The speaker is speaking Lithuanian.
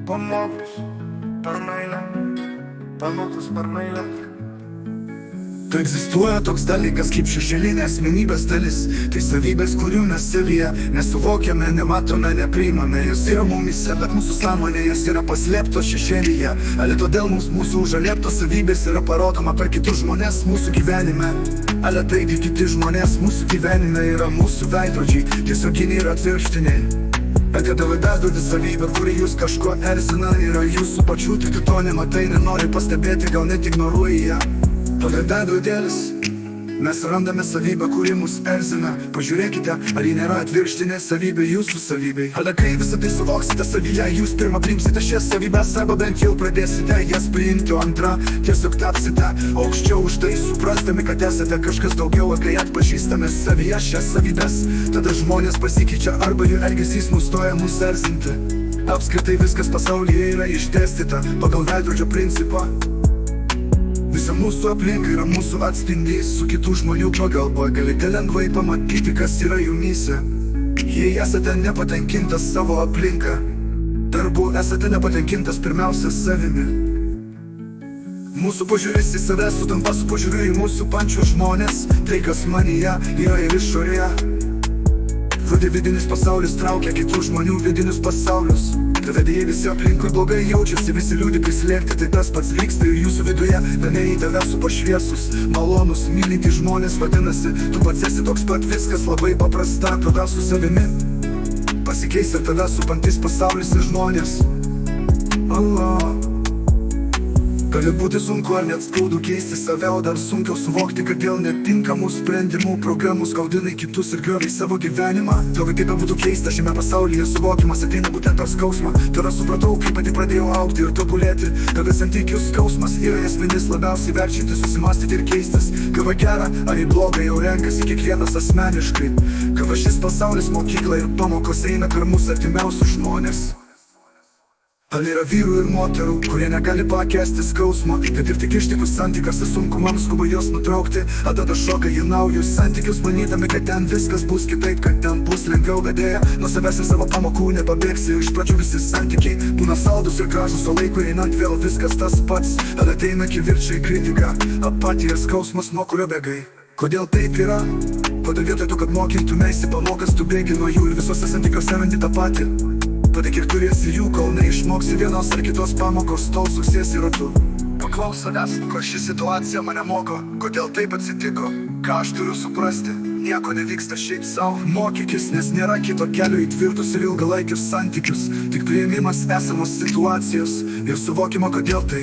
Pamokos per meilę, pamokos per meilę. Tai egzistuoja toks dalykas kaip šešėlinė asmenybės dalis. Tai savybės, kurių mes savyje nesuvokiame, nematome, nepriimame. Jos yra mumyse, bet mūsų sąmonė jos yra paslėptos šešėlyje. Ale todėl mūsų užalieptos savybės yra parodoma per kitus žmonės mūsų gyvenime. Ale taigi kiti žmonės mūsų gyvenime yra mūsų veidrodžiai, tiesioginiai ir atvirkštiniai. Bet kada veidrodį savybę, kuri jūs kažko erzina, yra jūsų pačių, tik tu to nematai, nenori pastebėti, gal net ignoruoji ją. Tada veidrodėlis, mes randame savybę, kuri mus erzina. Pažiūrėkite, ar ji nėra atvirkštinė savybė jūsų savybei. Ale kai visą tai suvoksite savyje, jūs pirmą priimsite šias savybės, arba bent jau pradėsite jas priimti, o antra, tiesiog tapsite aukščiau už tai, suprasdami, kad esate kažkas daugiau, kai atpažįstame savyje šias savybės. Tada žmonės pasikeičia, arba jų elgesys nustoja mus erzinti. Apskritai viskas pasaulyje yra išdėstyta pagal veidrodžio principą. Visa mūsų aplinka yra mūsų atspindys, su kitų žmonių pagalba galite lengvai pamatyti, kas yra jumyse. Jei esate nepatenkintas savo aplinka, darbu esate nepatenkintas pirmiausia savimi. Mūsų požiūris į save sutampa su požiūriu į mūsų pančių žmonės. Tai, kas manyje yra ir išorėje. Rudi vidinis pasaulis traukia kitų žmonių vidinius pasaulius. Tada jei visi aplinkui blogai jaučiasi, visi liūdi prislėgti, tai tas pats vyksta ir jūsų viduje. Vieni į tave supa šviesus, malonus, mylintys žmonės, vadinasi, tu pats esi toks pat, viskas labai paprasta. Tada su savimi pasikeis ir tada supantis pasaulis ir žmonės. Allah. Gali būti sunku ar net skaudu keisti save, o dar sunkiau suvokti, kad dėl netinkamų sprendimų programų skaudinai kitus ir griovai savo gyvenimą. Tavo kaip būtų keista, šiame pasaulyje suvokimas ateina būtent per skausmą. Tada supratau, kaip pati pradėjau augti ir tobulėti. Tada santykių skausmas yra esminis, labiausiai verčiantis susimastyti ir keistis. Kai va gera ar į blogą jau renkasi kiekvienas asmeniškai. Kai va šis pasaulis mokykla ir pamokos eina per mūsų artimiausius žmonės. Al yra vyrų ir moterų, kurie negali pakęsti skausmo, bet ir tik ištikus santykiuose sunkumams skuba juos nutraukti. Tada šoka į naujus santykius, manydami, kad ten viskas bus kitaip, kad ten bus lengviau vedėja. Nuo savęs ir savo pamokų nepabėgsi, iš pradžių visi santykiai būna saldus ir gražus, o laiku einant vėl viskas tas pats. Tada ateina kivirčiai, kritika, apatija ir skausmas, nuo kurio bėgai. Kodėl taip yra? Kodėl vietoj to, kad mokytumeisi pamokas, tu bėgi nuo jų ir visose santykiuose randi tą patį. Tada kiek turėsi jų, kol neišmoksi vienos ar kitos pamokos, tol suksiesi ratu. Paklaus savęs, ko ši situacija mane moko, kodėl taip atsitiko, ką aš turiu suprasti. Nieko nevyksta šiaip savo, mokykis, nes nėra kito kelio į tvirtus ir ilgalaikius santykius. Tik priėmimas esamos situacijos ir suvokimo, kodėl tai